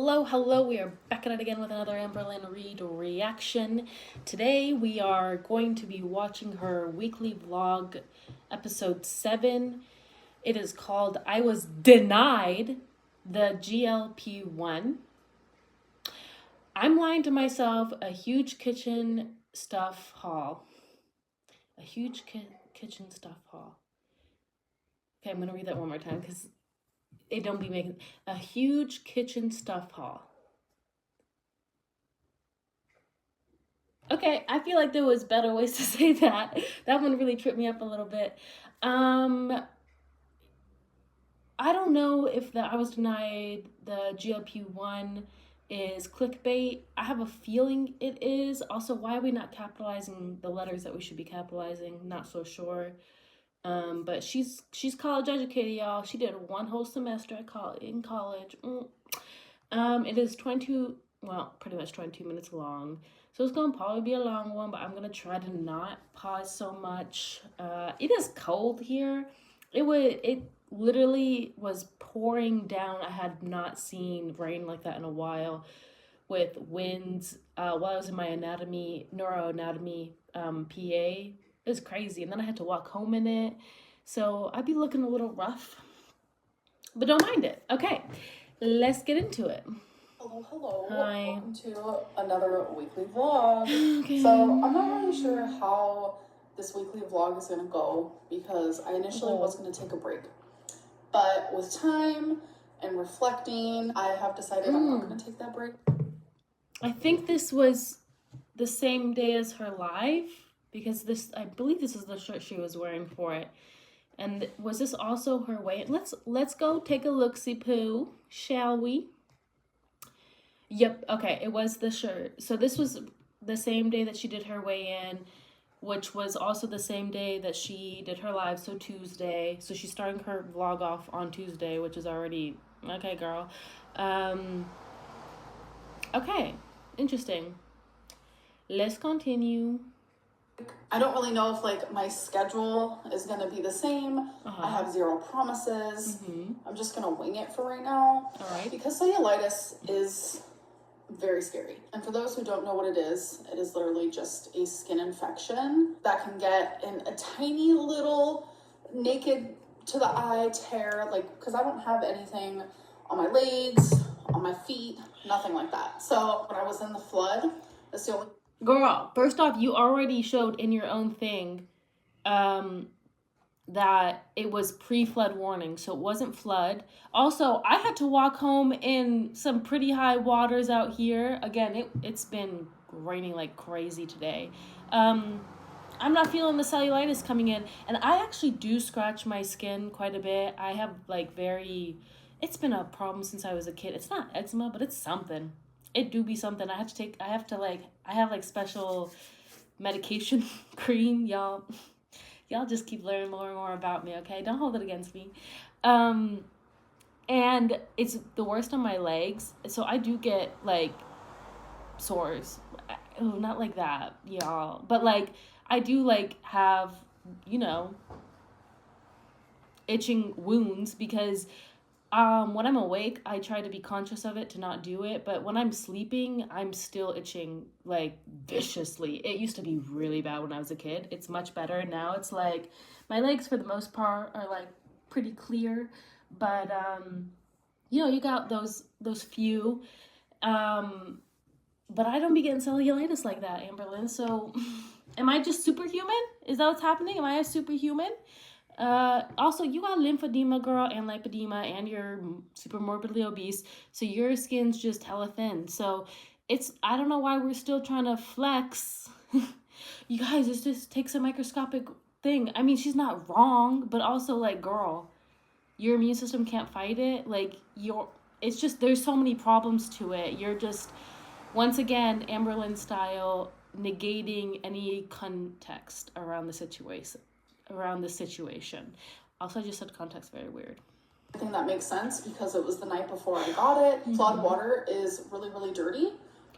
Hello. We are back at it again with another Amberlynn Read reaction. Today we are going to be watching her weekly vlog, episode 7. It is called I Was Denied the GLP1. I'm lying to myself, a huge kitchen stuff haul. A huge kitchen stuff haul. Okay, I'm going to read that one more time because it don't be making a huge kitchen stuff haul. Okay, I feel like there was better ways to say that. That one really tripped me up a little bit. I don't know if I was denied the GLP1 is clickbait. I have a feeling it is. Also, why are we not capitalizing the letters that we should be capitalizing? Not so sure. But she's college educated, y'all. She did one whole semester in college. It is 22, well, pretty much 22 minutes long. So it's gonna probably be a long one, but I'm gonna try to not pause so much. It is cold here. It literally was pouring down. I had not seen rain like that in a while, with winds. While I was in my neuroanatomy PA. It was crazy. And then I had to walk home in it. So I'd be looking a little rough. But don't mind it. Okay, let's get into it. Hello. Hi. Welcome to another weekly vlog. Okay. So I'm not really sure how this weekly vlog is going to go because I initially was going to take a break. But with time and reflecting, I have decided I'm not going to take that break. I think this was the same day as her live. Because I believe this is the shirt she was wearing for it. And was this also her weigh-in? Let's go take a look-see poo, shall we? Yep, okay, it was the shirt. So this was the same day that she did her weigh-in, which was also the same day that she did her live, so Tuesday. So she's starting her vlog off on Tuesday, which is already, okay, girl. Okay, interesting. Let's continue. I don't really know if my schedule is going to be the same. I have zero promises. I'm just going to wing it for right now. All right. Because cellulitis is very scary. And for those who don't know what it is literally just a skin infection that can get in a tiny little naked to the eye tear, because I don't have anything on my legs, on my feet, nothing like that. So when I was in the flood, that's the only... Girl, first off, you already showed in your own thing that it was pre-flood warning, so it wasn't flood. Also, I had to walk home in some pretty high waters out here. Again, it's been raining like crazy today. I'm not feeling the cellulitis coming in, and I actually do scratch my skin quite a bit. I have it's been a problem since I was a kid. It's not eczema, but it's something. It do be something. I have special medication cream, y'all. Y'all just keep learning more and more about me, okay? Don't hold it against me. And it's the worst on my legs. So I do get sores. Oh, not like that, y'all. But I do have, itching wounds because when I'm awake, I try to be conscious of it to not do it. But when I'm sleeping, I'm still itching viciously. It used to be really bad when I was a kid. It's much better now. It's my legs for the most part are pretty clear. But you got those few. But I don't be getting cellulitis like that, Amberlynn. So am I just superhuman? Is that what's happening? Am I a superhuman? Also, you got lymphedema, girl, and lipedema, and you're super morbidly obese, so your skin's just hella thin. So I don't know why we're still trying to flex. You guys, it just takes a microscopic thing. I mean, she's not wrong, but also, girl, your immune system can't fight it. It's just, there's so many problems to it. You're just, once again, Amberlynn style, negating any context around the situation. Also, I just said context very weird. I think that makes sense because it was the night before I got it. Flood water is really, really dirty.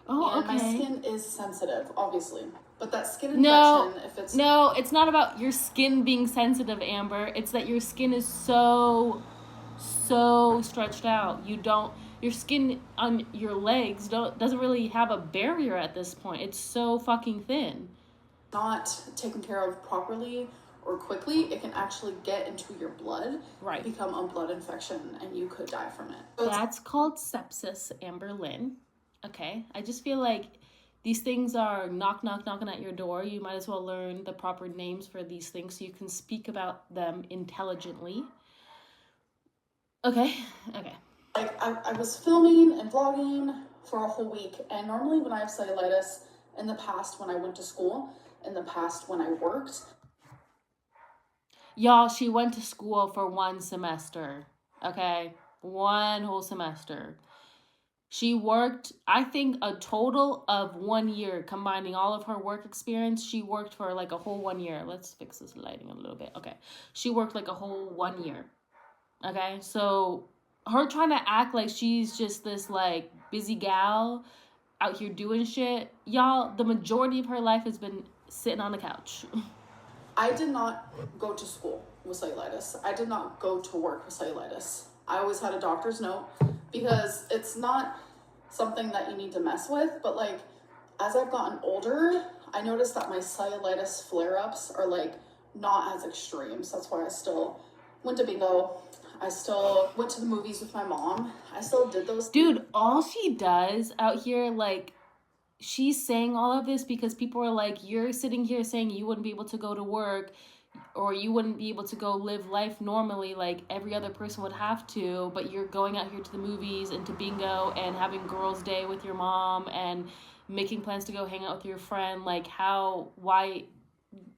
Oh, and okay. My skin is sensitive, obviously. But that skin infection, No, it's not about your skin being sensitive, Amber. It's that your skin is so stretched out. your skin on your legs doesn't really have a barrier at this point. It's so fucking thin. Not taken care of properly or quickly, it can actually get into your blood, right, become a blood infection, and you could die from it. So that's called sepsis, Amberlynn. Okay, I just feel like these things are knocking at your door. You might as well learn the proper names for these things so you can speak about them intelligently. Okay. Like, I was filming and vlogging for a whole week, and normally when I have cellulitis, in the past when I went to school, in the past when I worked. Y'all, she went to school for 1 semester, okay? 1 whole semester. She worked, I think, a total of 1 year, combining all of her work experience. She worked for like a whole 1 year. Let's fix this lighting a little bit. Okay. She worked like a whole 1 year. Okay. So her trying to act like she's just this like busy gal out here doing shit. Y'all, the majority of her life has been sitting on the couch. I did not go to school with cellulitis. I did not go to work with cellulitis. I always had a doctor's note because it's not something that you need to mess with, but like as I've gotten older, I noticed that my cellulitis flare-ups are like not as extreme. So that's why I still went to bingo. I still went to the movies with my mom. I still did those things. Dude, all she does out here, like, she's saying all of this because people are like, you're sitting here saying you wouldn't be able to go to work or you wouldn't be able to go live life normally like every other person would have to, but you're going out here to the movies and to bingo and having girls' day with your mom and making plans to go hang out with your friend. Like, why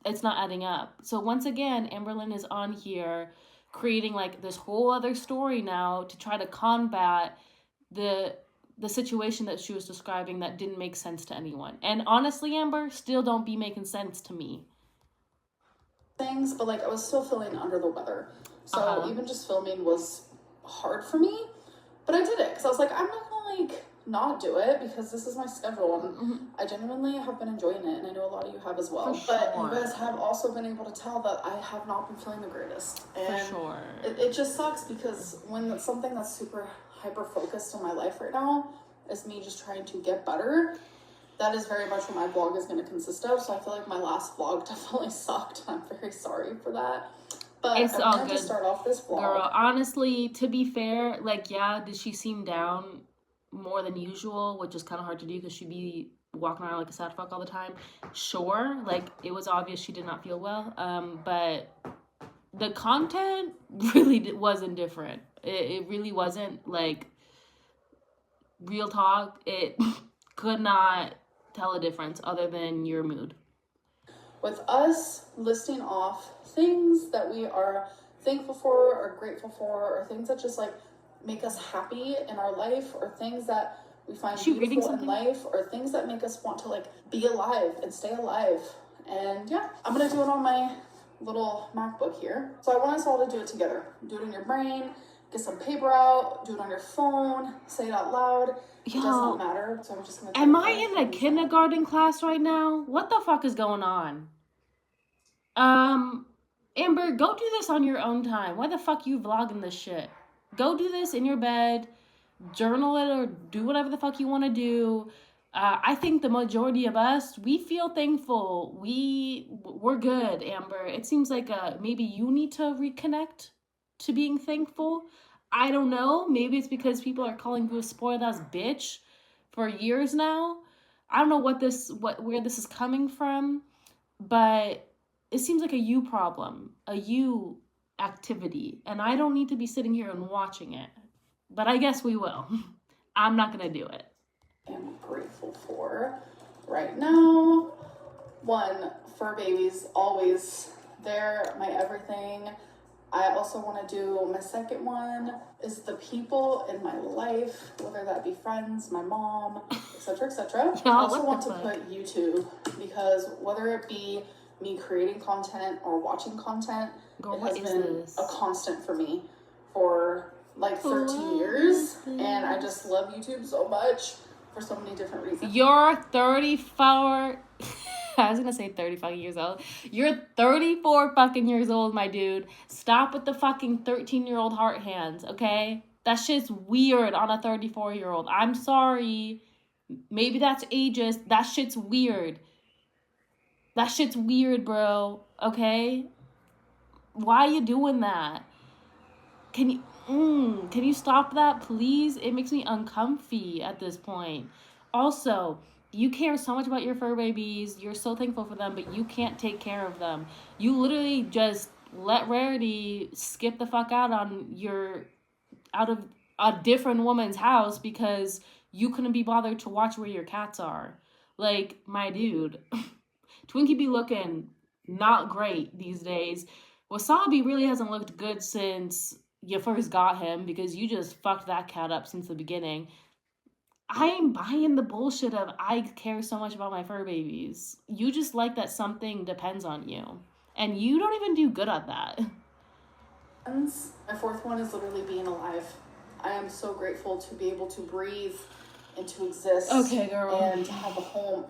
it's not adding up. So once again, Amberlynn is on here creating like this whole other story now to try to combat the situation that she was describing that didn't make sense to anyone. And honestly, Amber, still don't be making sense to me. Things, but like I was still feeling under the weather. So even just filming was hard for me, but I did it because I was like, I'm not gonna like not do it because this is my schedule and I genuinely have been enjoying it, and I know a lot of you have as well. But you guys have also been able to tell that I have not been feeling the greatest, and it just sucks because when it's something that's super hyper focused in my life right now is me just trying to get better, that is very much what my vlog is going to consist of. So I feel like my last vlog definitely sucked. I'm very sorry for that. But it's all good. To start off this vlog. Girl, honestly, to be fair, like, yeah, did she seem down more than usual, which is kind of hard to do because she'd be walking around like a sad fuck all the time? Sure, like, it was obvious she did not feel well. But the content really wasn't different. It really wasn't, like, real talk. It could not tell a difference other than your mood. With us listing off things that we are thankful for or grateful for, or things that just like make us happy in our life, or things that we find beautiful in life, or things that make us want to like be alive and stay alive. And yeah, I'm gonna do it on my little MacBook here. So I want us all to do it together. Do it in your brain, get some paper out, do it on your phone, say it out loud. It does not matter. So I'm just gonna. Am I in a kindergarten class right now? What the fuck is going on? Amber, go do this on your own time. Why the fuck you vlogging this shit? Go do this in your bed, journal it, or do whatever the fuck you want to do. I think the majority of us, we feel thankful. We're good, Amber. It seems like maybe you need to reconnect to being thankful. I don't know. Maybe it's because people are calling you a spoiled ass bitch for years now. I don't know where this is coming from, but it seems like a you problem, a you activity, and I don't need to be sitting here and watching it. But I guess we will. I'm not gonna do it. I'm grateful for right now. One, fur babies, always there, my everything. I also want to do my second one is the people in my life, whether that be friends, my mom, etc., etc. I also want to put YouTube, because whether it be me creating content or watching content, it has been a constant for me for like 13 years, and I just love YouTube so much for so many different reasons. You're 34. I was gonna say 35 years old. You're 34 fucking years old, my dude. Stop with the fucking 13-year-old heart hands, okay? That shit's weird on a 34-year-old. I'm sorry. Maybe that's ageist. That shit's weird. That shit's weird, bro. Okay? Why are you doing that? Can you stop that, please? It makes me uncomfy at this point. Also, you care so much about your fur babies. You're so thankful for them, but you can't take care of them. You literally just let Rarity skip the fuck out of a different woman's house because you couldn't be bothered to watch where your cats are. Like, my dude. Twinkie be looking not great these days. Wasabi really hasn't looked good since you first got him because you just fucked that cat up since the beginning. I am buying the bullshit of I care so much about my fur babies. You just like that something depends on you. And you don't even do good at that. My fourth one is literally being alive. I am so grateful to be able to breathe and to exist. Okay, girl. And to have a home.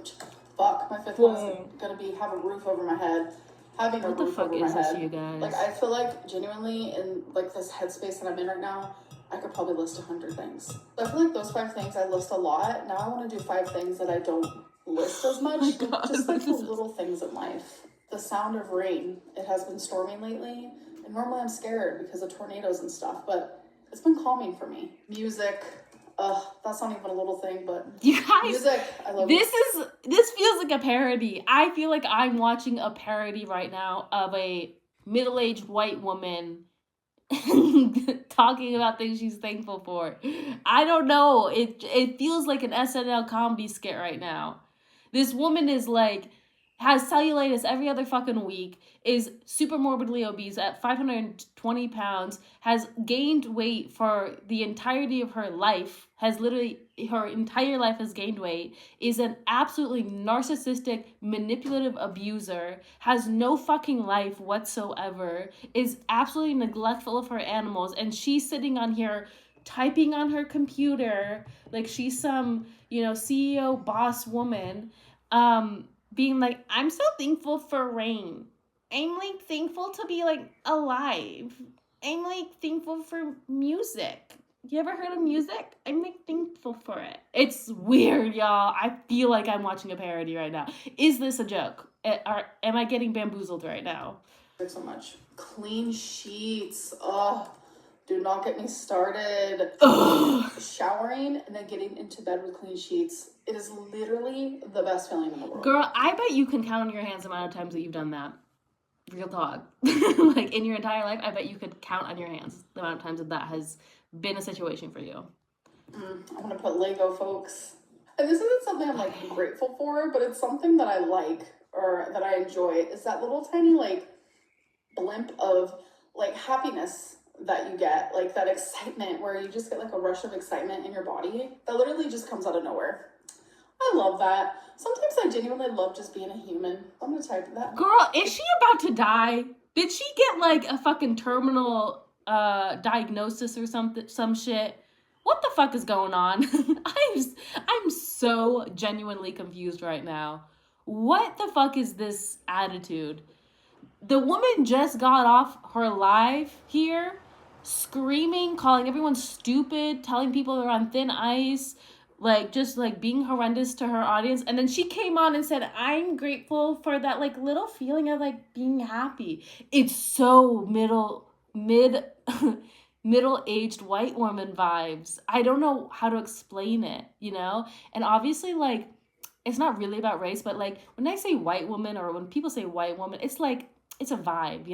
Fuck, my fifth one is gonna be have a roof over my head. Having a roof over my head. You guys? Like, I feel like genuinely in like this headspace that I'm in right now, I could probably list 100 things. I feel like those 5 things I list a lot. Now I want to do 5 things that I don't list as much. Just like the little things in life. The sound of rain. It has been storming lately. And normally I'm scared because of tornadoes and stuff, but it's been calming for me. Music. That's not even a little thing, but you guys, music, I love this feels like a parody. I feel like I'm watching a parody right now of a middle-aged white woman talking about things she's thankful for. I don't know. It feels like an SNL comedy skit right now. This woman is like, has cellulitis every other fucking week, is super morbidly obese at 520 pounds, has gained weight for the entirety of her life, her entire life has gained weight, is an absolutely narcissistic, manipulative abuser, has no fucking life whatsoever, is absolutely neglectful of her animals, and she's sitting on here typing on her computer like she's some, CEO boss woman, being like, I'm so thankful for rain. I'm like thankful to be like alive. I'm like thankful for music. You ever heard of music? I'm like thankful for it. It's weird, y'all. I feel like I'm watching a parody right now. Is this a joke? Am I getting bamboozled right now? So much. Clean sheets. Do not get me started. Showering and then getting into bed with clean sheets. It is literally the best feeling in the world. Girl, I bet you can count on your hands the amount of times that you've done that. Real talk. Like, in your entire life, I bet you could count on your hands the amount of times that has been a situation for you. I'm gonna put Lego, folks. And this isn't something I'm like grateful for, but it's something that I like or that I enjoy. Is that little tiny like blimp of like happiness that you get, like that excitement where you just get like a rush of excitement in your body that literally just comes out of nowhere. I love that. Sometimes I genuinely love just being a human. I'm gonna type that. Girl, is she about to die? Did she get like a fucking terminal diagnosis or some shit? What the fuck is going on? I'm so genuinely confused right now. What the fuck is this attitude? The woman just got off her live here, screaming, calling everyone stupid, telling people they're on thin ice, like just like being horrendous to her audience. And then she came on and said, I'm grateful for that like little feeling of like being happy. It's so middle-aged white woman vibes. I don't know how to explain it, And obviously, like, it's not really about race, but like when I say white woman or when people say white woman, it's like, it's a vibe,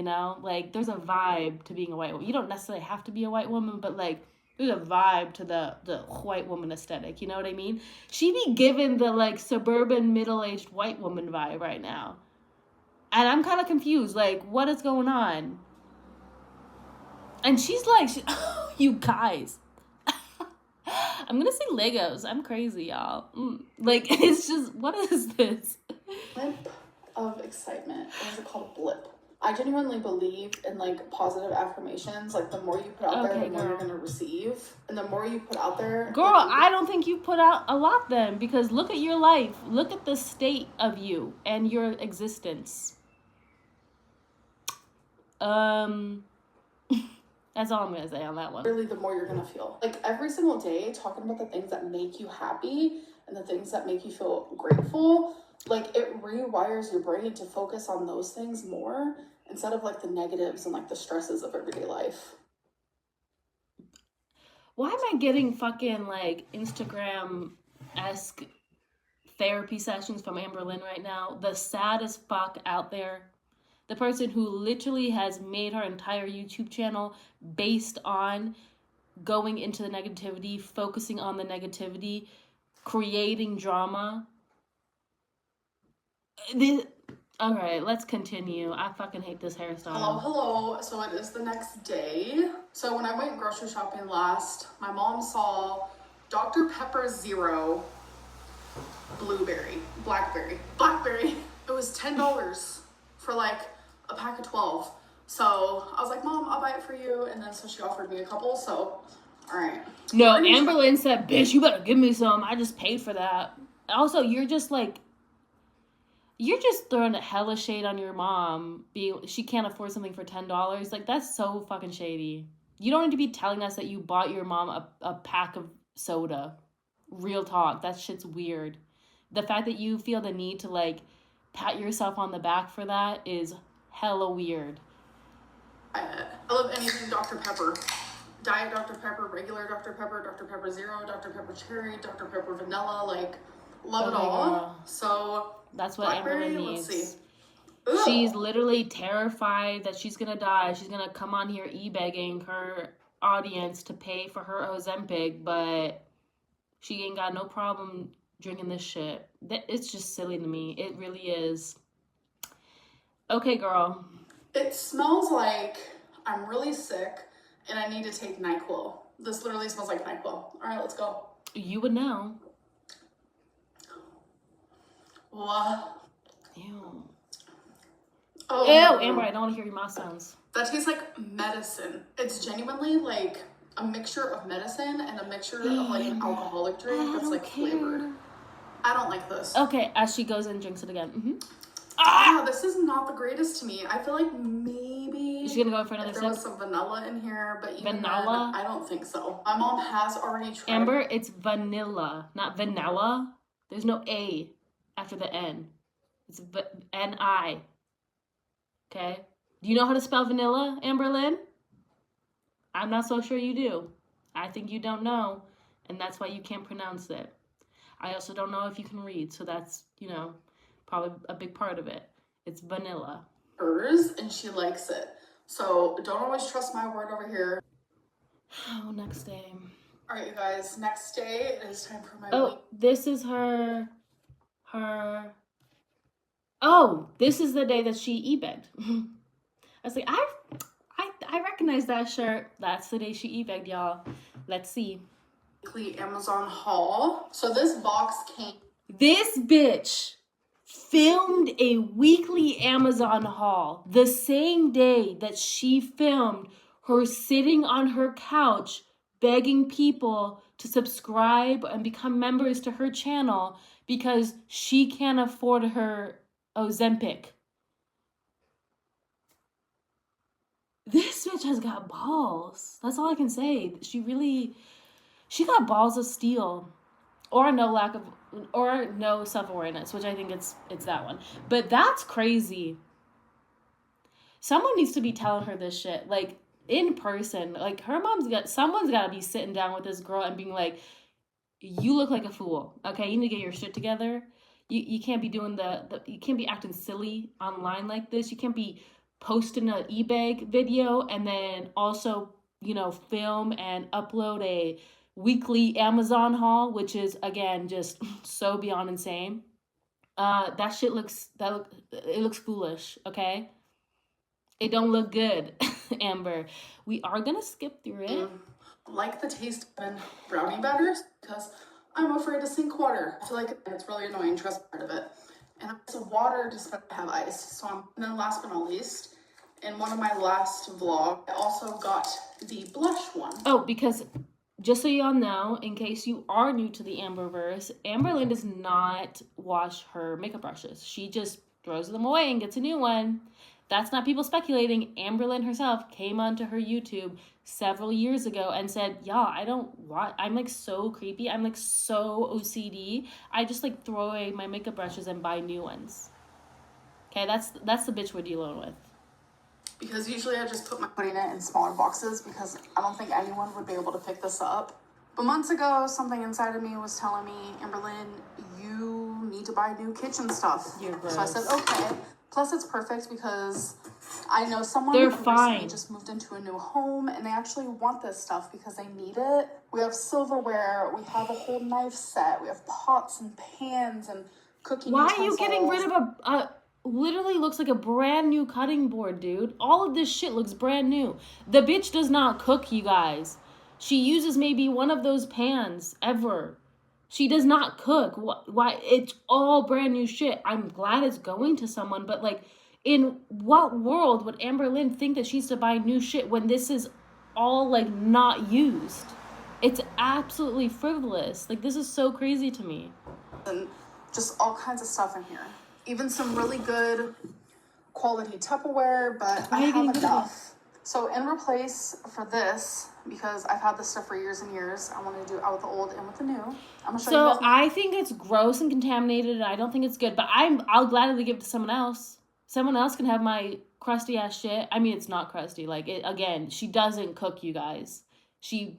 Like, there's a vibe to being a white woman. You don't necessarily have to be a white woman, but like, there's a vibe to the white woman aesthetic, you know what I mean? She be given the like suburban middle-aged white woman vibe right now. And I'm kind of confused, like, what is going on? And she's like, you guys. I'm gonna say Legos. I'm crazy, y'all. Like, it's just, what is this? Blip of excitement. What is it called? Blip. I genuinely believe in like positive affirmations. Like, the more you put out there, the more you're gonna receive. And the more you put out there, girl, I don't think you put out a lot then, because look at your life. Look at the state of you and your existence. I That's all I'm gonna say on that one. Really, the more you're gonna feel. Like every single day, talking about the things that make you happy and the things that make you feel grateful, like it rewires your brain to focus on those things more instead of like the negatives and like the stresses of everyday life. Why am I getting fucking like Instagram-esque therapy sessions from Amberlynn right now? The saddest fuck out there. The person who literally has made her entire YouTube channel based on going into the negativity, focusing on the negativity, creating drama. All right, let's continue. I fucking hate this hairstyle. Hello. So it is the next day. So when I went grocery shopping last, my mom saw Dr. Pepper Zero blackberry. It was $10 for like a pack of 12. So I was like, Mom, I'll buy it for you. And then so she offered me a couple. So, all right. No, Amberlynn said, bitch, you better give me some. I just paid for that. Also, you're just throwing a hella shade on your mom. She can't afford something for $10. Like, that's so fucking shady. You don't need to be telling us that you bought your mom a pack of soda. Real talk. That shit's weird. The fact that you feel the need to, like, pat yourself on the back for that is hella weird. I love anything Dr. Pepper. Diet Dr. Pepper, regular Dr. Pepper Zero, Dr. Pepper Cherry, Dr. Pepper Vanilla, like, love it all. God. So that's what Amberlynn needs. Let's see. She's literally terrified that she's gonna die. She's gonna come on here e-begging her audience to pay for her Ozempic, but she ain't got no problem drinking this shit. It's just silly to me. It really is. Okay, girl. It smells like I'm really sick and I need to take NyQuil. This literally smells like NyQuil. All right, let's go. You would know. What? Ew. Oh, ew, Amber, I don't want to hear your mouth sounds. That tastes like medicine. It's genuinely like a mixture of medicine and a mixture of like an alcoholic drink that's like flavored. I don't like this. Okay, as she goes and drinks it again. Mm-hmm. Ah, this is not the greatest to me. I feel like maybe she's gonna go for another if there sip. was some vanilla in here, but even vanilla? then, I don't think so. My mom has already tried. Amber, it's vanilla, not vanilla. There's no A after the N. It's N-I. Okay? Do you know how to spell vanilla, Amberlynn? I'm not so sure you do. I think you don't know, and that's why you can't pronounce it. I also don't know if you can read, so that's, probably a big part of it. It's vanilla. Hers, and she likes it. So don't always trust my word over here. Oh, next day. All right, you guys. Next day, it is time for my week. This is her. Oh, this is the day that she e-begged. I was like, I recognize that shirt. That's the day she e-begged, y'all. Let's see. Weekly Amazon haul. So this box came. This bitch filmed a weekly Amazon haul the same day that she filmed her sitting on her couch begging people to subscribe and become members to her channel because she can't afford her Ozempic. This bitch has got balls. That's all I can say. She got balls of steel. Or no self-awareness, which I think it's that one. But that's crazy. Someone needs to be telling her this shit, like, in person. Like, someone's got to be sitting down with this girl and being like, you look like a fool, okay? You need to get your shit together. You can't be doing you can't be acting silly online like this. You can't be posting an e-bag video and then also, film and upload a weekly Amazon haul, which is, again, just so beyond insane. That shit looks foolish, okay? It don't look good, Amber. We are gonna skip through it. Like the taste of brownie batters because I'm afraid to sink water. I feel like it's really annoying, trust part of it. And it's a water dispenser have ice. And then last but not least, in one of my last vlogs, I also got the blush one. Oh, because just so y'all know, in case you are new to the Amberverse, Amberlynn does not wash her makeup brushes. She just throws them away and gets a new one. That's not people speculating. Amberlynn herself came onto her YouTube several years ago and said, "Yeah, I don't want. I'm like so creepy. I'm like so OCD. I just like throw away my makeup brushes and buy new ones." Okay, that's the bitch we're dealing with. Because usually I just putting it in smaller boxes because I don't think anyone would be able to pick this up. But months ago, something inside of me was telling me, Amberlynn, you need to buy new kitchen stuff. You're gross. So I said, okay. Plus, it's perfect because I know someone They're who fine. recently just moved into a new home and they actually want this stuff because they need it. We have silverware, we have a whole knife set, we have pots and pans and cooking Why utensils. are you getting rid of a literally looks like a brand new cutting board, dude? All of this shit looks brand new. The bitch does not cook, you guys. She uses maybe one of those pans ever. She does not cook. Why? It's all brand new shit. I'm glad it's going to someone, but like, in what world would Amberlynn think that she's to buy new shit when this is all like not used? It's absolutely frivolous. Like, this is so crazy to me. And just all kinds of stuff in here. Even some really good quality Tupperware, but I have enough. So in replace for this, because I've had this stuff for years and years, I want to do out with the old and with the new. I'm gonna show you guys. So I think it's gross and contaminated, and I don't think it's good. But I'll gladly give it to someone else. Someone else can have my crusty ass shit. I mean, it's not crusty. Like, it again, she doesn't cook, you guys. She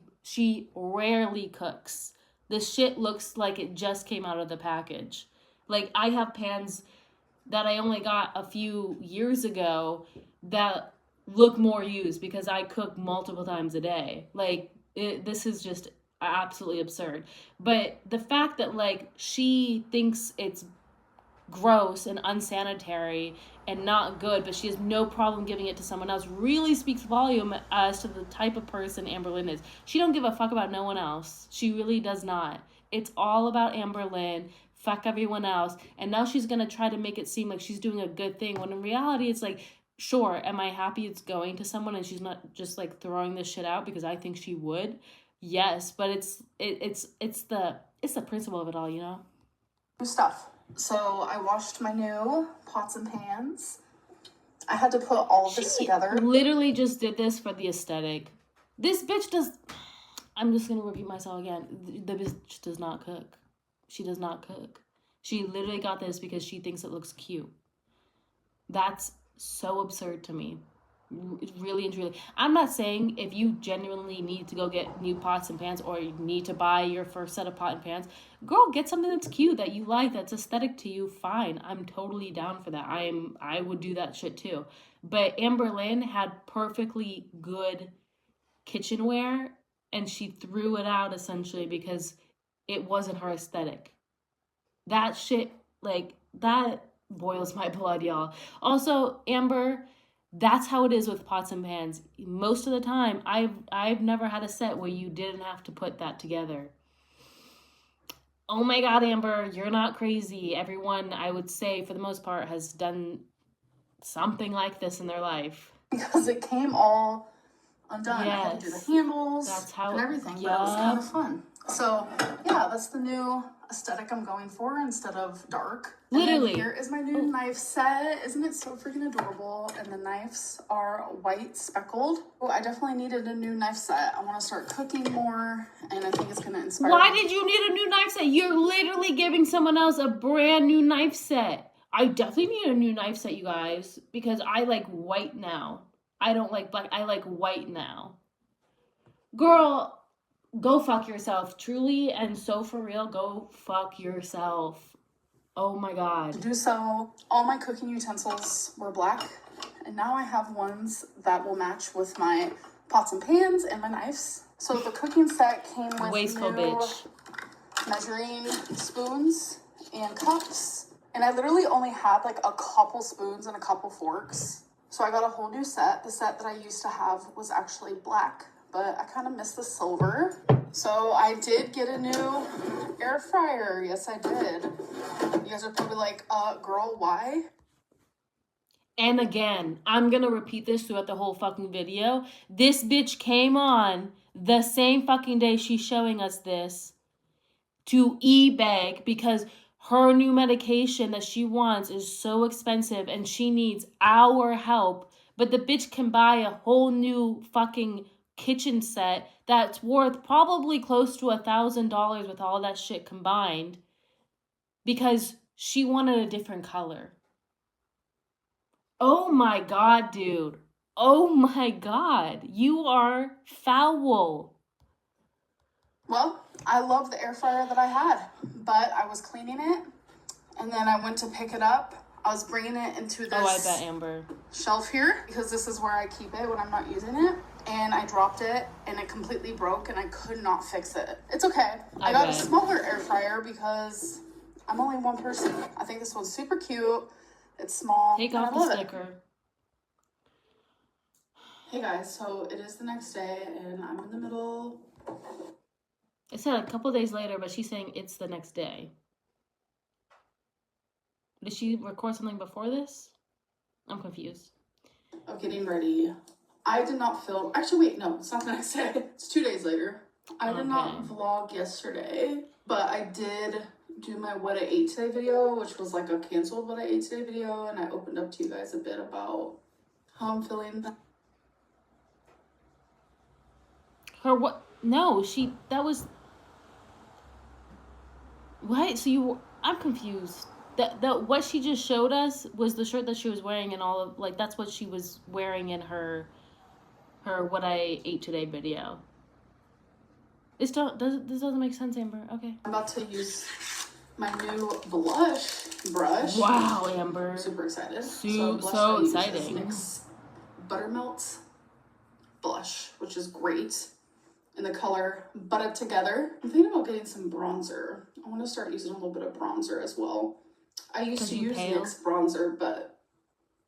rarely cooks. This shit looks like it just came out of the package. Like, I have pans that I only got a few years ago that look more used because I cook multiple times a day. Like, this is just absolutely absurd. But the fact that, like, she thinks it's gross and unsanitary and not good, but she has no problem giving it to someone else, really speaks volume as to the type of person Amberlynn is. She don't give a fuck about no one else. She really does not. It's all about Amberlynn. Fuck everyone else. And now she's gonna try to make it seem like she's doing a good thing, when in reality it's like, sure, am I happy it's going to someone and she's not just like throwing this shit out because I think she would? Yes, but it's the principle of it all, you know? New stuff. So I washed my new pots and pans. I had to put all of this together. Literally just did this for the aesthetic. This bitch does, I'm just gonna repeat myself again. The bitch does not cook. She does not cook. She literally got this because she thinks it looks cute. That's so absurd to me. Really and truly. I'm not saying if you genuinely need to go get new pots and pans, or you need to buy your first set of pot and pans, girl, get something that's cute, that you like, that's aesthetic to you. Fine. I'm totally down for that. I would do that shit too. But Amberlynn had perfectly good kitchenware and she threw it out essentially because it wasn't her aesthetic. That shit, like, that boils my blood, y'all. Also, Amber, that's how it is with pots and pans. Most of the time, I've never had a set where you didn't have to put that together. Oh my God, Amber, you're not crazy. Everyone, I would say, for the most part, has done something like this in their life. Because it came all undone. Yes. I had to do the handles and everything, but it was kind of fun. So, yeah, that's the new aesthetic I'm going for instead of dark. Literally. And here is my new knife set. Isn't it so freaking adorable? And the knives are white speckled. Oh, I definitely needed a new knife set. I want to start cooking more, and I think it's going to inspire Why me. did you need a new knife set? You're literally giving someone else a brand new knife set. I definitely need a new knife set, you guys, because I like white now. I don't like black. I like white now. Girl, go fuck yourself. Truly and so for real, go fuck yourself. Oh my God. To do so, all my cooking utensils were black, and now I have ones that will match with my pots and pans and my knives. So the cooking set came with Wasteful new bitch. measuring spoons and cups, and I literally only had like a couple spoons and a couple forks. So I got a whole new set. The set that I used to have was actually black, but I kind of miss the silver. So I did get a new air fryer. Yes, I did. You guys are probably like, girl, why? And again, I'm gonna repeat this throughout the whole fucking video. This bitch came on the same fucking day she's showing us this to e-beg because her new medication that she wants is so expensive and she needs our help, but the bitch can buy a whole new fucking kitchen set that's worth probably close to $1,000 with all that shit combined because she wanted a different color. Oh my God, dude. Oh my God. You are foul. Well, I love the air fryer that I had, but I was cleaning it and then I went to pick it up. I was bringing it into this I bet, Amber. Shelf here because this is where I keep it when I'm not using it. And I dropped it and it completely broke and I could not fix it. It's okay. I got a smaller air fryer because I'm only one person. I think this one's super cute. It's small. Take off the sticker. Hey guys, so it is the next day and I'm in the middle. It said a couple days later, but she's saying it's the next day. Did she record something before this? I'm confused. Of getting ready. I did not film. Actually, wait, no, it's not the next day. It's 2 days later. I did not vlog yesterday, but I did do my what I ate today video, which was like a canceled what I ate today video, and I opened up to you guys a bit about how I'm feeling. Her what? No, that was... What? So you... I'm confused. That what she just showed us was the shirt that she was wearing and all of... Like, that's what she was wearing in her what I ate today video. This doesn't make sense, Amber. Okay. I'm about to use my new blush brush. Wow, Amber. I'm super excited. So exciting. NYX Buttermelt blush, which is great. In the color Butter Together. I'm thinking about getting some bronzer. I want to start using a little bit of bronzer as well. I used to use NYX bronzer, but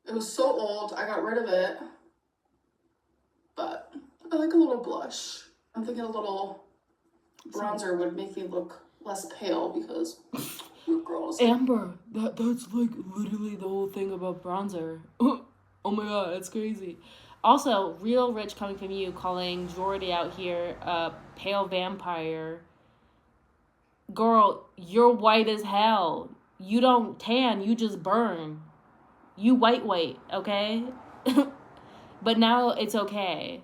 it was so old. I got rid of it. But I like a little blush. I'm thinking a little bronzer would make me look less pale because girls. Amber, that's like literally the whole thing about bronzer. Oh my God, that's crazy. Also, real rich coming from you, calling Jordy out here a pale vampire. Girl, you're white as hell. You don't tan, you just burn. You white, okay? But now it's okay.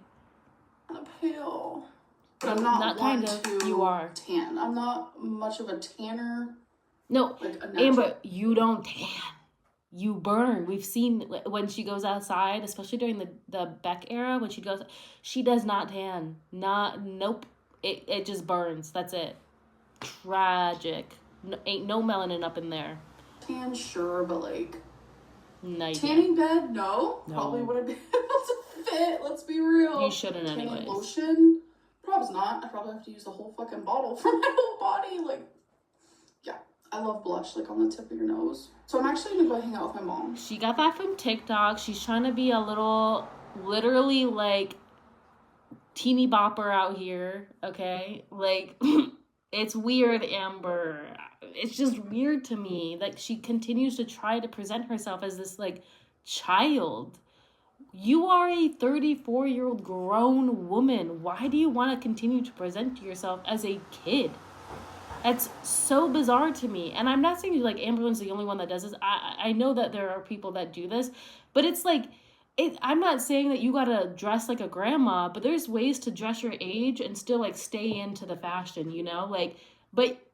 I'm pale. But I'm not kind of. You are. Tan. I'm not much of a tanner. No, like Amber, you don't tan. You burn. We've seen when she goes outside, especially during the Beck era, when she does not tan. Nope. It just burns. That's it. Tragic. Ain't no melanin up in there. Tan, sure, but like nice. Tanning bed, no. Probably wouldn't be able to fit. Let's be real. You shouldn't anyways. Lotion, probably not. I probably have to use the whole fucking bottle for my whole body. Like, yeah. I love blush, like on the tip of your nose. So I'm actually gonna go hang out with my mom. She got that from TikTok. She's trying to be a little, literally like, teeny bopper out here, okay? Like, it's weird, Amber. It's just weird to me. Like, she continues to try to present herself as this, like, child. You are a 34-year-old grown woman. Why do you want to continue to present yourself as a kid? That's so bizarre to me. And I'm not saying like Amberlynn's the only one that does this. I know that there are people that do this, but it's like, I'm not saying that you gotta dress like a grandma, but there's ways to dress your age and still like stay into the fashion, you know? Like, but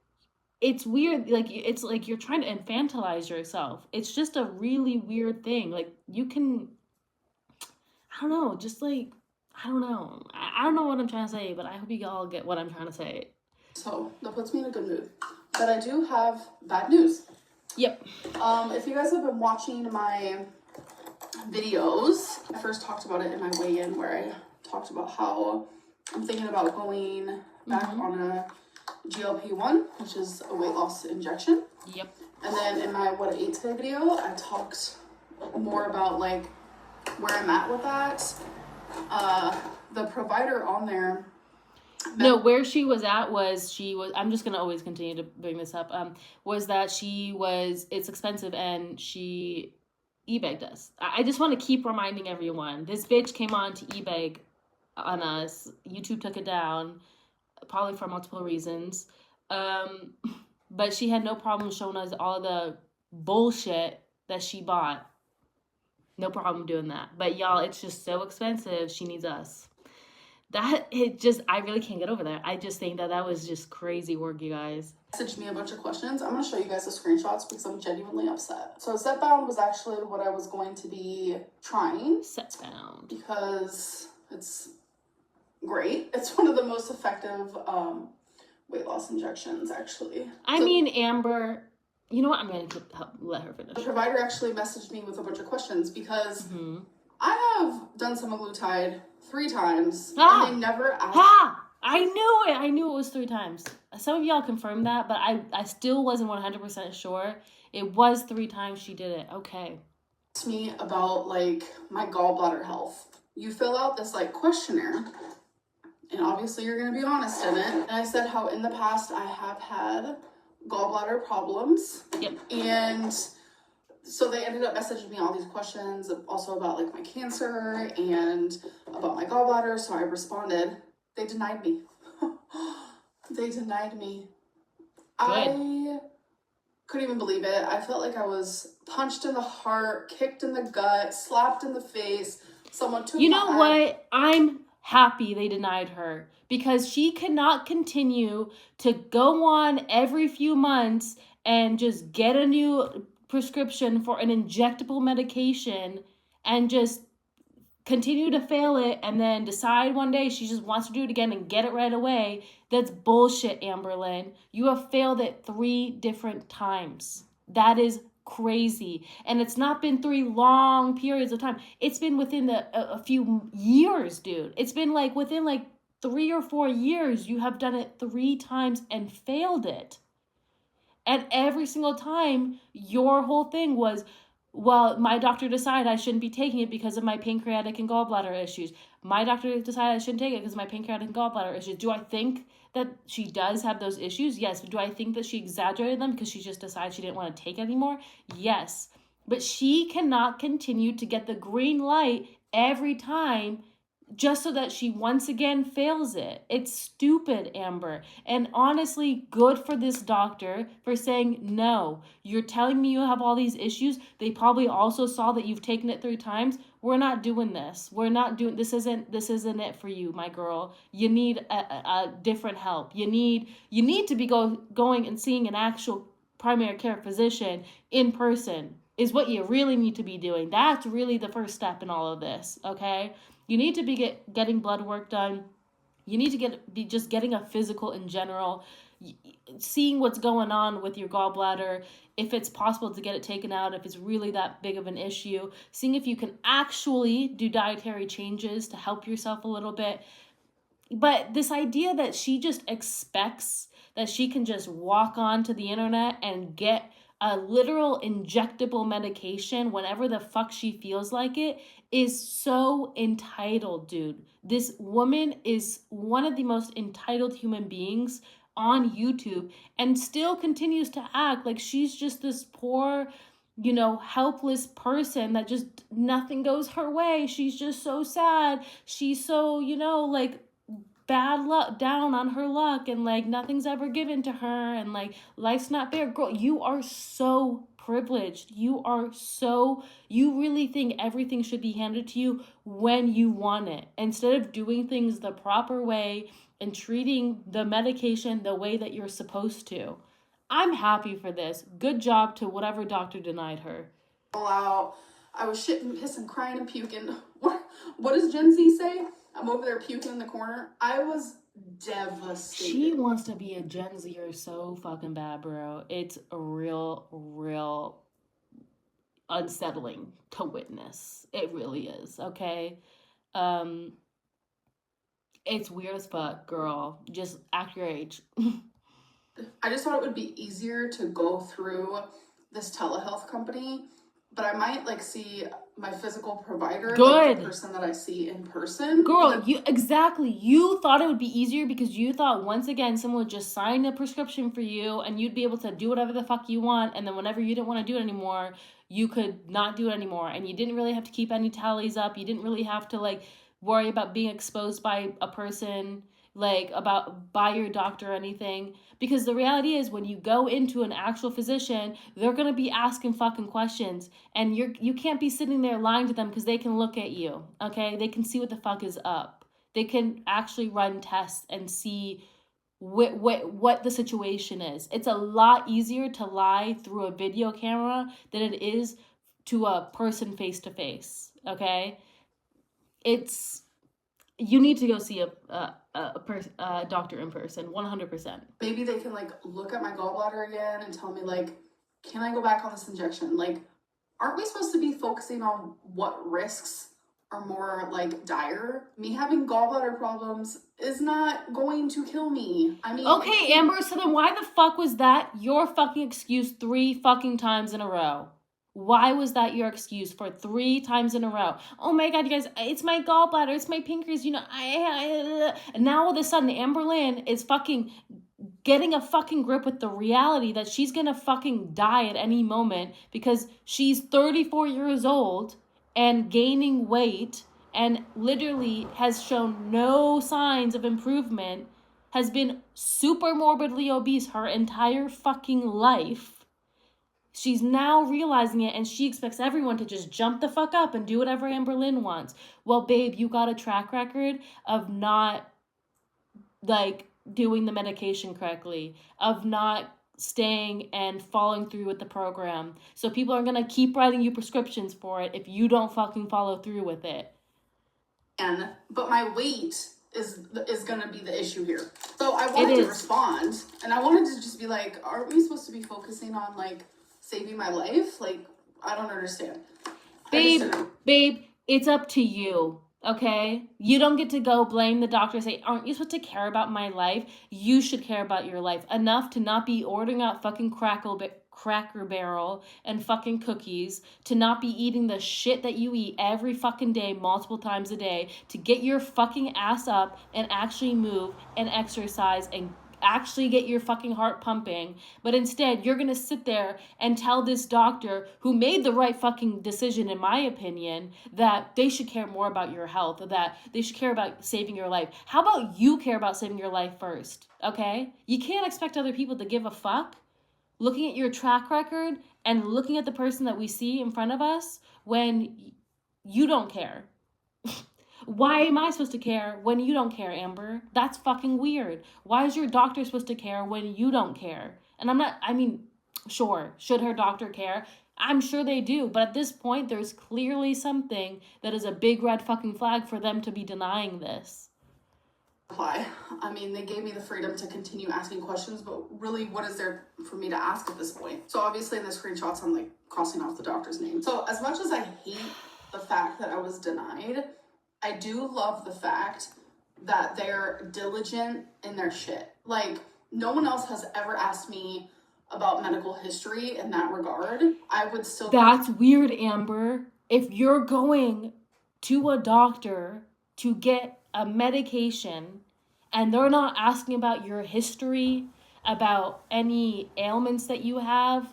it's weird. Like, it's like you're trying to infantilize yourself. It's just a really weird thing. Like, you can, I don't know, just like, I don't know. I don't know what I'm trying to say, but I hope you all get what I'm trying to say. So that puts me in a good mood. But I do have bad news. Yep. If you guys have been watching my videos, I first talked about it in my weigh-in where I talked about how I'm thinking about going back on a GLP1, which is a weight loss injection. Yep. And then in my what I ate today video, I talked more about like where I'm at with that. The provider on there. No, where she was at was I'm just going to always continue to bring this up, was that it's expensive and she e-begged us. I just want to keep reminding everyone, this bitch came on to e-beg on us. YouTube took it down, probably for multiple reasons. but she had no problem showing us all the bullshit that she bought. No problem doing that. But y'all, it's just so expensive. She needs us. I really can't get over that. I just think that was just crazy work, you guys. Messaged me a bunch of questions. I'm going to show you guys the screenshots because I'm genuinely upset. So Setbound was actually what I was going to be trying. Setbound. Because it's great. It's one of the most effective weight loss injections, actually. I mean, Amber, you know what? I'm going to let her finish. The provider actually messaged me with a bunch of questions because I have done semaglutide 3 times and they never asked. I knew it. I knew it was 3 times. Some of y'all confirmed that, but I still wasn't 100% sure. It was 3 times she did it. Okay. Asked me about like my gallbladder health. You fill out this like questionnaire, and obviously you're going to be honest in it. And I said how in the past I have had gallbladder problems. Yep. And so they ended up messaging me all these questions also about like my cancer and about my gallbladder. So I responded. They denied me. They denied me. Good. I couldn't even believe it. I felt like I was punched in the heart, kicked in the gut, slapped in the face. Someone took You know what? I'm happy they denied her because she cannot continue to go on every few months and just get a new prescription for an injectable medication and just continue to fail it and then decide one day she just wants to do it again and get it right away. That's bullshit, Amberlynn. You have failed it 3 different times. That is crazy. And it's not been 3 long periods of time. It's been within a few years, dude. It's been like within like 3 or 4 years you have done it 3 times and failed it. And every single time your whole thing was, well, my doctor decided I shouldn't be taking it because of my pancreatic and gallbladder issues. My doctor decided I shouldn't take it because of my pancreatic and gallbladder issues. Do I think that she does have those issues? Yes. But do I think that she exaggerated them because she just decided she didn't want to take it anymore? Yes. But she cannot continue to get the green light every time just so that she once again fails it. It's stupid, Amber. And honestly, good for this doctor for saying, no, you're telling me you have all these issues. They probably also saw that you've taken it 3 times. We're not doing this. We're not doing, this isn't it for you, my girl. You need a different help. You need to be going and seeing an actual primary care physician in person is what you really need to be doing. That's really the first step in all of this, okay? You need to be getting blood work done. You need to be just getting a physical in general, seeing what's going on with your gallbladder, if it's possible to get it taken out, if it's really that big of an issue, seeing if you can actually do dietary changes to help yourself a little bit. But this idea that she just expects that she can just walk onto the internet and get a literal injectable medication whenever the fuck she feels like it is so entitled, dude. This woman is one of the most entitled human beings on YouTube and still continues to act like she's just this poor, helpless person that just nothing goes her way. She's just so sad. She's so, like bad luck, down on her luck, and like nothing's ever given to her, and like life's not fair. Girl, you are so privileged. You really think everything should be handed to you when you want it, instead of doing things the proper way and treating the medication the way that you're supposed to. I'm happy for this. Good job to whatever doctor denied her. Wow, I was shitting, pissing, crying, and puking. What does Gen Z say? I'm over there puking in the corner. I was devastated. She wants to be a Gen Zer so fucking bad, bro. It's real unsettling to witness. It really is, okay? It's weird as fuck, girl. Just act your age. I just thought it would be easier to go through this telehealth company, but I might see my physical provider, Good. The person that I see in person. Girl, you thought it would be easier because you thought once again someone would just sign a prescription for you and you'd be able to do whatever the fuck you want, and then whenever you didn't want to do it anymore, you could not do it anymore, and you didn't really have to keep any tallies up. You didn't really have to worry about being exposed by a person. like about by your doctor or anything, because the reality is when you go into an actual physician, they're going to be asking fucking questions, and you can't be sitting there lying to them because they can look at you, okay? They can see what the fuck is up. They can actually run tests and see what the situation is. It's a lot easier to lie through a video camera than it is to a person face to face, okay? It's you need to go see a doctor in person, 100%. Maybe they can like look at my gallbladder again and tell me like, can I go back on this injection? Like, aren't we supposed to be focusing on what risks are more like dire? Me having gallbladder problems is not going to kill me. I mean, okay, Amber, so then why the fuck was that your fucking excuse 3 fucking times in a row? Why was that your excuse for 3 times in a row? Oh my god, you guys, it's my gallbladder, it's my pancreas, you know, and now all of a sudden Amberlynn is fucking getting a fucking grip with the reality that she's gonna fucking die at any moment because she's 34 years old and gaining weight and literally has shown no signs of improvement, has been super morbidly obese her entire fucking life. She's now realizing it, and she expects everyone to just jump the fuck up and do whatever Amberlynn wants. Well, babe, you got a track record of not, like, doing the medication correctly, of not staying and following through with the program. So people are going to keep writing you prescriptions for it if you don't fucking follow through with it. But my weight is going to be the issue here. So I wanted to respond, and I wanted to just be like, aren't we supposed to be focusing on, like, saving my life? Like, I don't understand. Babe, it's up to you, okay? You don't get to go blame the doctor and say, aren't you supposed to care about my life? You should care about your life enough to not be ordering out fucking Cracker Barrel and fucking cookies, to not be eating the shit that you eat every fucking day, multiple times a day, to get your fucking ass up and actually move and exercise and actually get your fucking heart pumping. But instead, you're gonna sit there and tell this doctor, who made the right fucking decision in my opinion, that they should care more about your health, or that they should care about saving your life. How about you care about saving your life first, okay? You can't expect other people to give a fuck looking at your track record and looking at the person that we see in front of us when you don't care. Why am I supposed to care when you don't care, Amber? That's fucking weird. Why is your doctor supposed to care when you don't care? And sure, should her doctor care? I'm sure they do, but at this point, there's clearly something that is a big red fucking flag for them to be denying this. I mean, they gave me the freedom to continue asking questions, but really, what is there for me to ask at this point? So obviously in the screenshots, I'm like crossing off the doctor's name. So as much as I hate the fact that I was denied, I do love the fact that they're diligent in their shit. Like, no one else has ever asked me about medical history in that regard. I would still... That's weird, Amber. If you're going to a doctor to get a medication and they're not asking about your history, about any ailments that you have,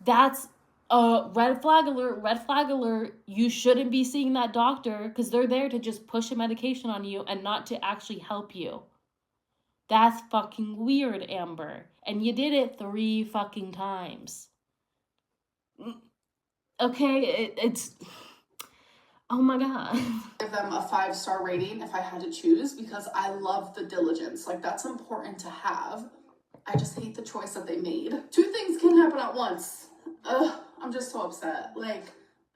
that's red flag alert. You shouldn't be seeing that doctor because they're there to just push a medication on you and not to actually help you. That's fucking weird, Amber. And you did it 3 fucking times. Okay, it's... Oh my god. Give them a 5-star rating if I had to choose, because I love the diligence. Like, that's important to have. I just hate the choice that they made. 2 things can happen at once. I'm just so upset. Like,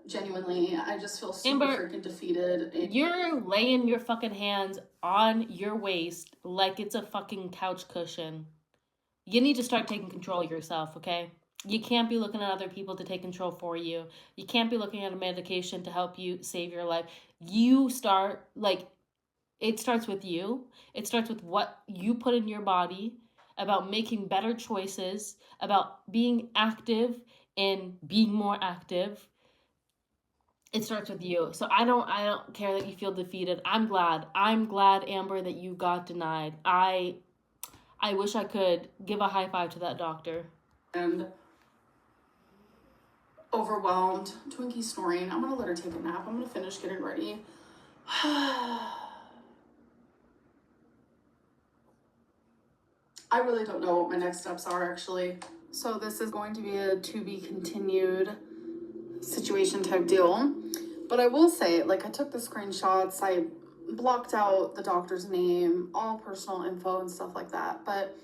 genuinely, I just feel super freaking defeated. You're laying your fucking hands on your waist like it's a fucking couch cushion. You need to start taking control of yourself, okay? You can't be looking at other people to take control for you. You can't be looking at a medication to help you save your life. It starts with you. It starts with what you put in your body, about making better choices, about being active and being more active. It starts with you. So I don't care that you feel defeated. I'm glad, Amber, that you got denied. I wish I could give a high five to that doctor. And overwhelmed. Twinkie's snoring. I'm gonna let her take a nap. I'm gonna finish getting ready. I really don't know what my next steps are, actually. So this is going to be a to be continued situation type deal. But I will say, like, I took the screenshots, I blocked out the doctor's name, all personal info and stuff like that. But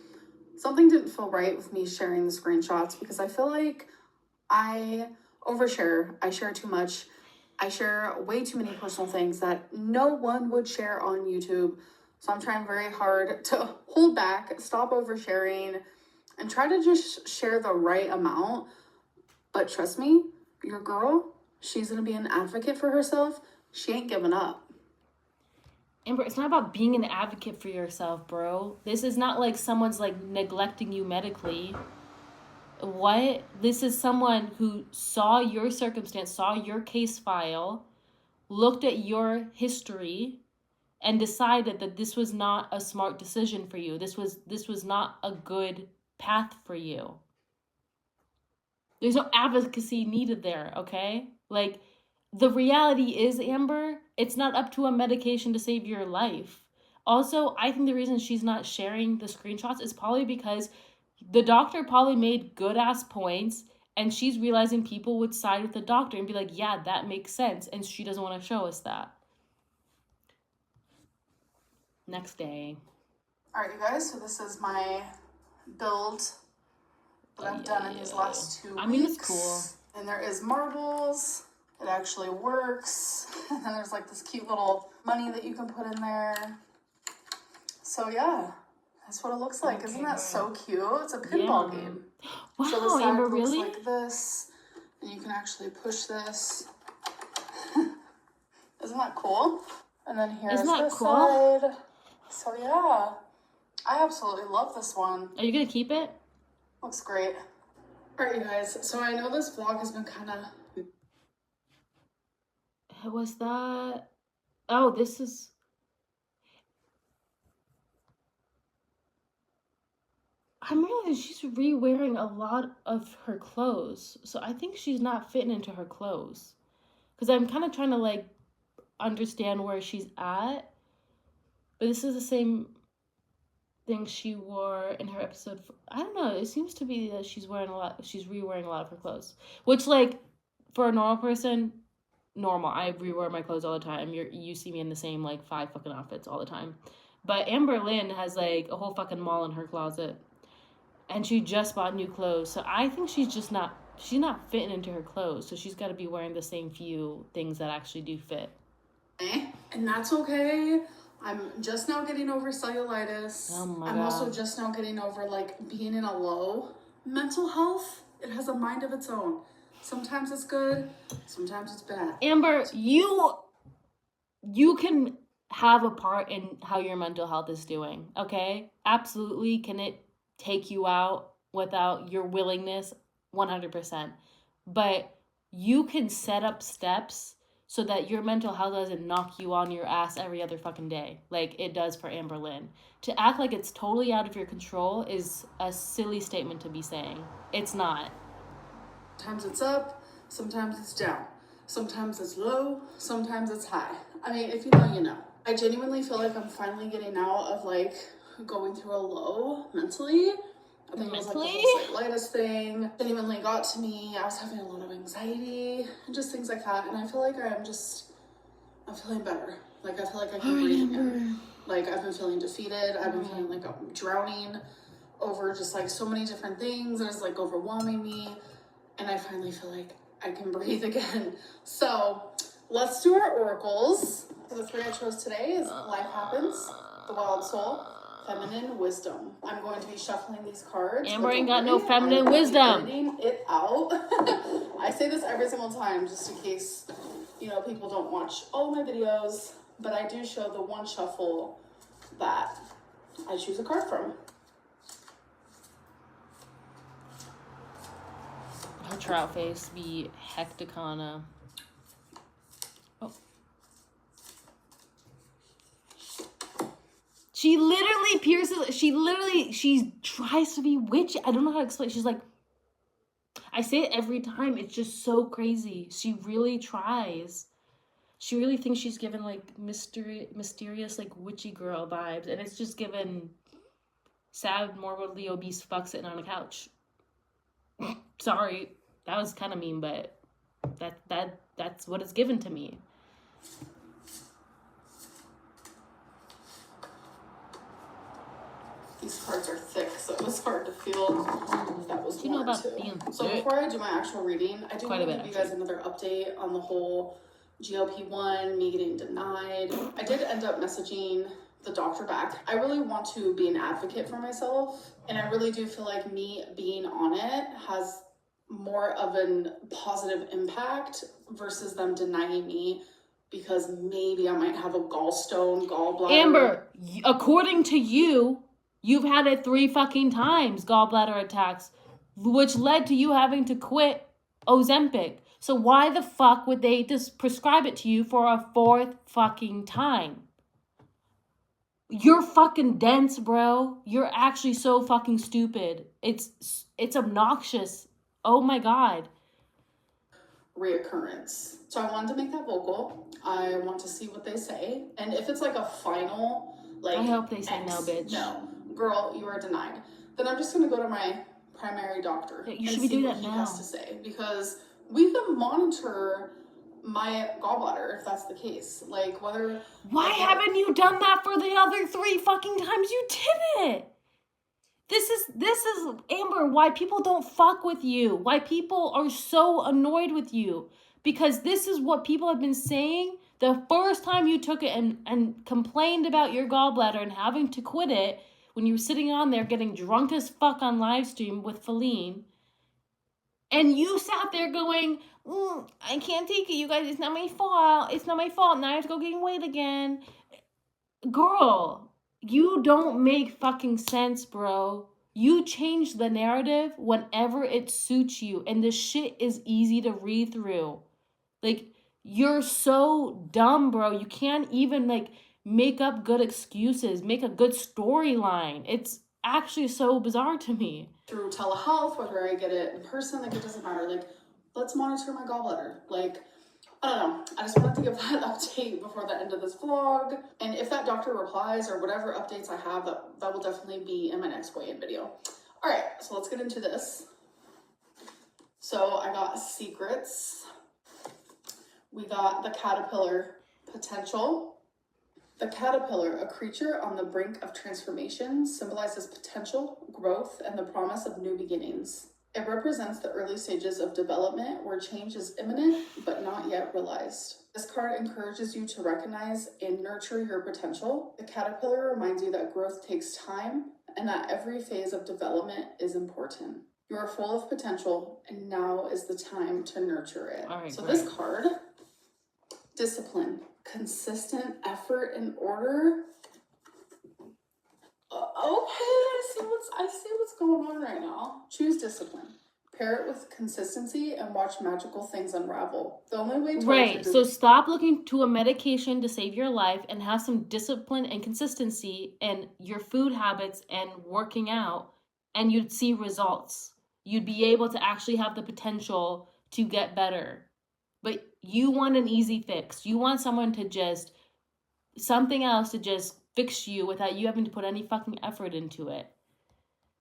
something didn't feel right with me sharing the screenshots because I feel like I overshare. I share too much. I share way too many personal things that no one would share on YouTube. So I'm trying very hard to hold back, stop oversharing, and try to just share the right amount. But trust me, your girl, she's going to be an advocate for herself. She ain't giving up. Amber, it's not about being an advocate for yourself, bro. This is not like someone's like neglecting you medically. What? This is someone who saw your circumstance, saw your case file, looked at your history, and decided that this was not a smart decision for you. This was not a good path for you. There's no advocacy needed there, okay? Like, the reality is, Amber, it's not up to a medication to save your life. Also, I think the reason she's not sharing the screenshots is probably because the doctor probably made good-ass points, and she's realizing people would side with the doctor and be like, yeah, that makes sense, and she doesn't want to show us that. Next day. All right, you guys, so this is my build that I've done in these last 2 weeks. I mean, it's cool. And there is marbles. It actually works. And then there's like this cute little money that you can put in there. So yeah, that's what it looks like. Isn't that so cute? It's a pinball game. Wow, so the side Amber, looks really? like this. And you can actually push this. Isn't that cool? And then here's this side. So yeah, I absolutely love this one. Are you gonna keep it? Looks great. All right, you guys. So I know this vlog has been kind of... Was that... Oh, this is... I'm realizing she's re-wearing a lot of her clothes. So I think she's not fitting into her clothes. Because I'm kind of trying to, like, understand where she's at. But this is the same thing she wore in her episode. I don't know. It seems to be that she's re-wearing a lot of her clothes. Which, like, for a normal person, normal. I re-wear my clothes all the time. You see me in the same, like, 5 fucking outfits all the time. But Amberlynn has, like, a whole fucking mall in her closet. And she just bought new clothes. So I think she's not fitting into her clothes. So she's got to be wearing the same few things that actually do fit. And that's okay. I'm just now getting over cellulitis. Oh my I'm God. also just now getting over, like, being in a low mental health. It has a mind of its own. Sometimes it's good, sometimes it's bad. Amber, you can have a part in how your mental health is doing, okay? Absolutely. Can it take you out without your willingness? 100%. But you can set up steps so that your mental health doesn't knock you on your ass every other fucking day, like it does for Amberlynn. To act like it's totally out of your control is a silly statement to be saying. It's not. Sometimes it's up, sometimes it's down. Sometimes it's low, sometimes it's high. I mean, if you know, you know. I genuinely feel like I'm finally getting out of, like, going through a low mentally. I think it was like the whole cellulitis thing genuinely got to me. I was having a lot of anxiety and just things like that. And I feel like I'm feeling better. Like, I feel like I can breathe again. Like, I've been feeling defeated. I've been feeling like I'm drowning over just, like, so many different things. And it's, like, overwhelming me. And I finally feel like I can breathe again. So let's do our oracles. So the 3 I chose today is Life Happens, The Wild Soul, Feminine Wisdom. I'm going to be shuffling these cards. Amber ain't got no feminine wisdom. Editing it out. I say this every single time just in case, you know, people don't watch all my videos, but I do show the one shuffle that I choose a card from. Her trout face be Hecticana. Oh. She literally pierces, she tries to be witchy. I don't know how to explain. She's like, I say it every time. It's just so crazy. She really tries. She really thinks she's given, like, mysterious, like, witchy girl vibes. And it's just given sad, morbidly obese fuck sitting on a couch. Sorry, that was kind of mean, but that's what it's given to me. These cards are thick, so it was hard to feel that was You know more about too. being So thick? before I do my actual reading, I do Quite want a to give bit, you guys another update on the whole GLP1, me getting denied. I did end up messaging the doctor back. I really want to be an advocate for myself, and I really do feel like me being on it has more of a positive impact versus them denying me because maybe I might have a gallstone, gallbladder. Amber, according to you, you've had it 3 fucking times, gallbladder attacks, which led to you having to quit Ozempic. So why the fuck would they just prescribe it to you for a 4th fucking time? You're fucking dense, bro. You're actually so fucking stupid. It's obnoxious. Oh my god. Reoccurrence. So I wanted to make that vocal. I want to see what they say. And if it's like a final, like, I hope they say no, bitch. No, girl, you are denied. Then I'm just gonna go to my primary doctor You and should be see doing what that he now. has to say, because we can monitor my gallbladder if that's the case. Like whether Why haven't you done that for the other 3 fucking times you did it? This is Amber, why people don't fuck with you. Why people are so annoyed with you. Because this is what people have been saying the first time you took it and complained about your gallbladder and having to quit it when you were sitting on there getting drunk as fuck on live stream with Feline. And you sat there going, I can't take it, you guys. It's not my fault. It's not my fault. Now I have to go gain weight again. Girl, you don't make fucking sense, bro. You change the narrative whenever it suits you. And this shit is easy to read through. Like, you're so dumb, bro. You can't even, like, make up good excuses. Make a good storyline. It's actually so bizarre to me. Through telehealth, whether I get it in person, like, it doesn't matter. Like, let's monitor my gallbladder. Like, I don't know. I just wanted to give that update before the end of this vlog. And if that doctor replies or whatever updates I have, that will definitely be in my next weigh-in video. All right, so let's get into this. So I got secrets. We got the caterpillar potential. The caterpillar, a creature on the brink of transformation, symbolizes potential, growth, and the promise of new beginnings. It represents the early stages of development where change is imminent but not yet realized. This card encourages you to recognize and nurture your potential. The caterpillar reminds you that growth takes time and that every phase of development is important. You are full of potential and now is the time to nurture it. All right, so great. This card, discipline, consistent effort and order. Okay, I see what's going on right now. Choose discipline. Pair it with consistency and watch magical things unravel. The only way to Right, so stop looking to a medication to save your life and have some discipline and consistency in your food habits and working out, and you'd see results. You'd be able to actually have the potential to get better. But you want an easy fix. You want someone to just, something else to just fix you without you having to put any fucking effort into it.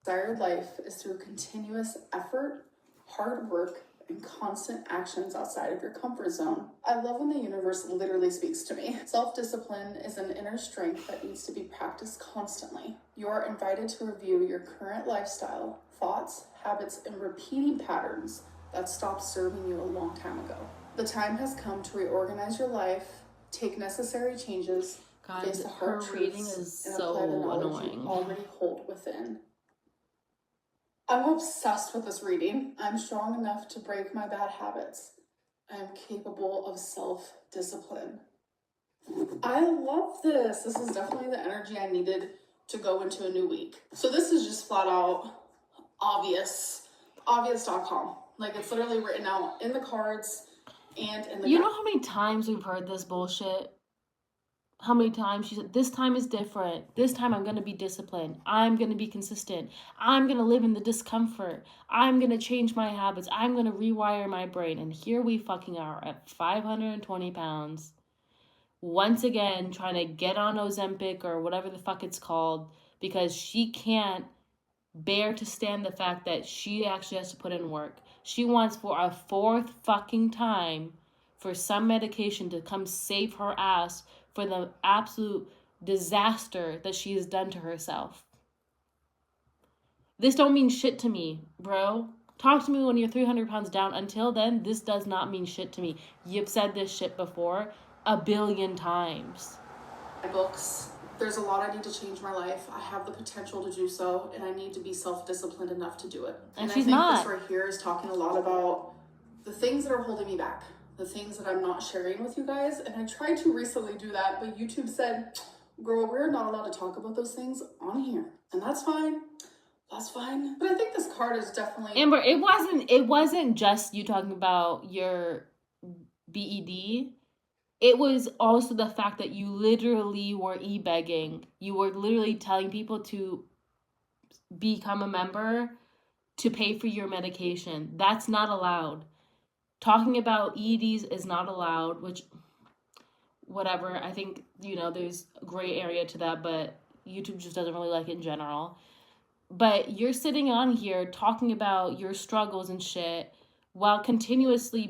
Desired life is through continuous effort, hard work, and constant actions outside of your comfort zone. I love when the universe literally speaks to me. Self-discipline is an inner strength that needs to be practiced constantly. You are invited to review your current lifestyle, thoughts, habits, and repeating patterns that stopped serving you a long time ago. The time has come to reorganize your life, take necessary changes, face the hard truths, and apply the knowledge you already hold within. I'm obsessed with this reading. I'm strong enough to break my bad habits. I am capable of self-discipline. I love this. This is definitely the energy I needed to go into a new week. So this is just flat out obvious.com. Like, it's literally written out in the cards and in the You know how many times we've heard this bullshit? How many times she said, this time is different. This time I'm going to be disciplined. I'm going to be consistent. I'm going to live in the discomfort. I'm going to change my habits. I'm going to rewire my brain. And here we fucking are at 520 pounds. Once again, trying to get on Ozempic or whatever the fuck it's called because she can't bear to stand the fact that she actually has to put in work. She wants for a fourth fucking time for some medication to come save her ass for the absolute disaster that she has done to herself. This don't mean shit to me, bro. Talk to me when you're 300 pounds down. Until then, this does not mean shit to me. You've said this shit before 1 billion times. My books, there's a lot I need to change in my life. I have the potential to do so, and I need to be self-disciplined enough to do it. And I she's think not. this right here is talking a lot about the things that are holding me back, the things that I'm not sharing with you guys. And I tried to recently do that, but YouTube said, girl, we're not allowed to talk about those things on here. And that's fine. That's fine. But I think this card is definitely... Amber, it wasn't just you talking about your BED. It was also the fact that you literally were e-begging. You were literally telling people to become a member to pay for your medication. That's not allowed. Talking about EDs is not allowed, which, whatever. I think, there's a gray area to that, but YouTube just doesn't really like it in general. But you're sitting on here talking about your struggles and shit while continuously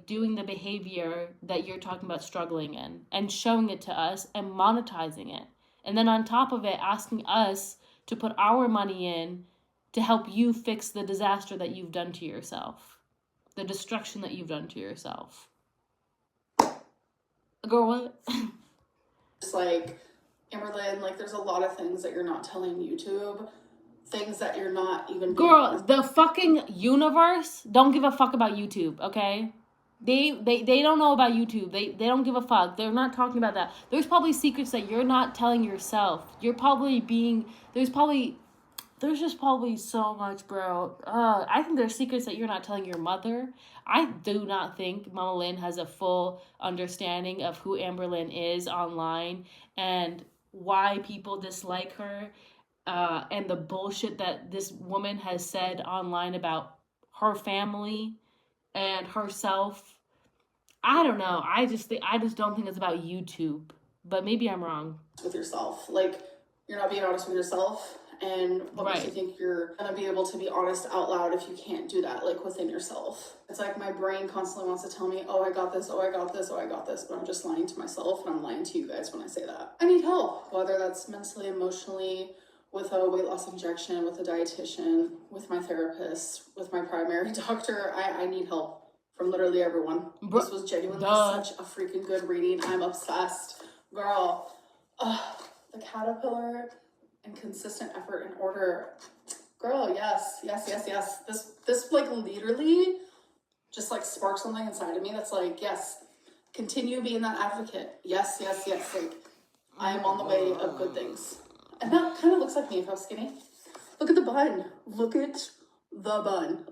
doing the behavior that you're talking about struggling in and showing it to us and monetizing it. And then on top of it, asking us to put our money in to help you fix the disaster that you've done to yourself, the destruction that you've done to yourself. Girl, what? It's like, Amberlynn, there's a lot of things that you're not telling YouTube. Things that you're not even... Girl, the fucking universe don't give a fuck about YouTube, okay? They don't know about YouTube. They don't give a fuck. They're not talking about that. There's probably secrets that you're not telling yourself. You're probably being... There's just probably so much, bro. I think there's secrets that you're not telling your mother. I do not think Mama Lynn has a full understanding of who Amberlynn is online and why people dislike her. And the bullshit that this woman has said online about her family and herself. I don't know. I just don't think it's about YouTube. But maybe I'm wrong. With yourself. You're not being honest with yourself. And what makes you think you're going to be able to be honest out loud if you can't do that, within yourself? It's like my brain constantly wants to tell me, oh, I got this, oh, I got this, oh, I got this. But I'm just lying to myself, and I'm lying to you guys when I say that. I need help, whether that's mentally, emotionally, with a weight loss injection, with a dietitian, with my therapist, with my primary doctor. I need help from literally everyone. This was genuinely such a freaking good reading. I'm obsessed. Girl, the caterpillar and consistent effort and order. Girl, yes. This literally just sparked something inside of me that's yes, continue being that advocate. Yes. I am on the way of good things. And that kind of looks like me if I was skinny. Look at the bun. Look at the bun.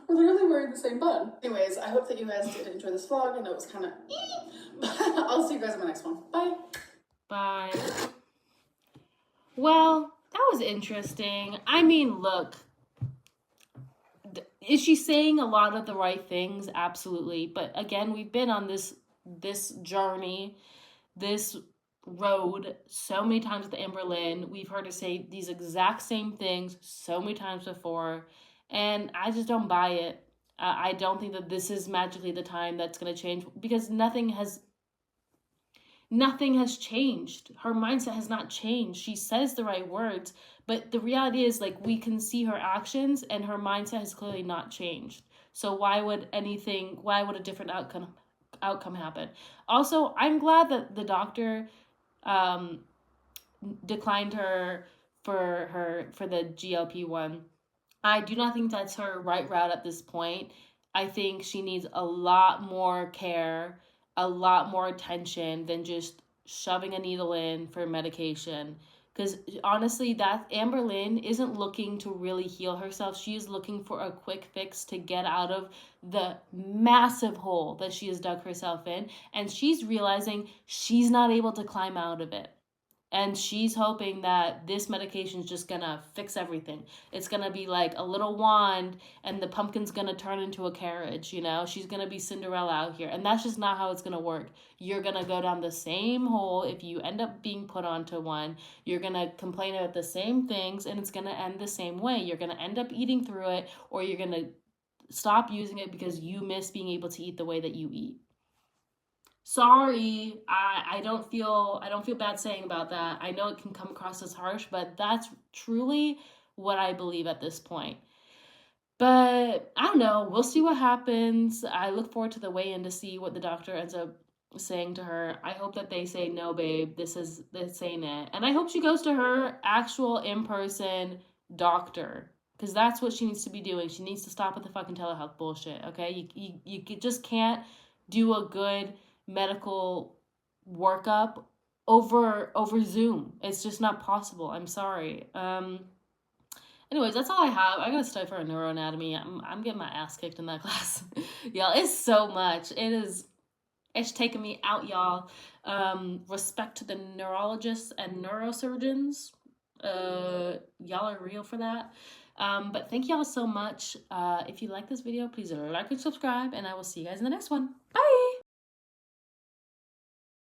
We're literally wearing the same bun. Anyways, I hope that you guys did enjoy this vlog. I know it was kind of... I'll see you guys in my next one. Bye. Bye. Well, that was interesting. I mean, look. Is she saying a lot of the right things? Absolutely. But again, we've been on this journey, this road so many times with Amberlynn. We've heard her say these exact same things so many times before, and I just don't buy it. I don't think that this is magically the time that's going to change, because nothing has changed. Her mindset has not changed. She says the right words, but the reality is we can see her actions, and her mindset has clearly not changed. So why would a different outcome happen? Also, I'm glad that the doctor declined her for the GLP1. I do not think that's her right route at this point. I think she needs a lot more care, a lot more attention than just shoving a needle in for medication. Because honestly, that Amberlynn isn't looking to really heal herself. She is looking for a quick fix to get out of the massive hole that she has dug herself in. And she's realizing she's not able to climb out of it. And she's hoping that this medication is just gonna fix everything. It's gonna be like a little wand and the pumpkin's gonna turn into a carriage, you know? She's gonna be Cinderella out here. And that's just not how it's gonna work. You're gonna go down the same hole if you end up being put onto one. You're gonna complain about the same things and it's gonna end the same way. You're gonna end up eating through it, or you're gonna stop using it because you miss being able to eat the way that you eat. Sorry, I don't feel bad saying about that. I know it can come across as harsh, but that's truly what I believe at this point. But I don't know. We'll see what happens. I look forward to the weigh-in to see what the doctor ends up saying to her. I hope that they say, no, babe, this ain't it. And I hope she goes to her actual in-person doctor, because that's what she needs to be doing. She needs to stop with the fucking telehealth bullshit, okay? You just can't do a good medical workup over Zoom. It's just not possible. I'm sorry. Anyways, that's all I have. I gotta study for a neuroanatomy. I'm getting my ass kicked in that class. Y'all, it's so much. It's taking me out, y'all. Respect to the neurologists and neurosurgeons. Y'all are real for that. But thank y'all so much. If you like this video, please like and subscribe, and I will see you guys in the next one. Bye!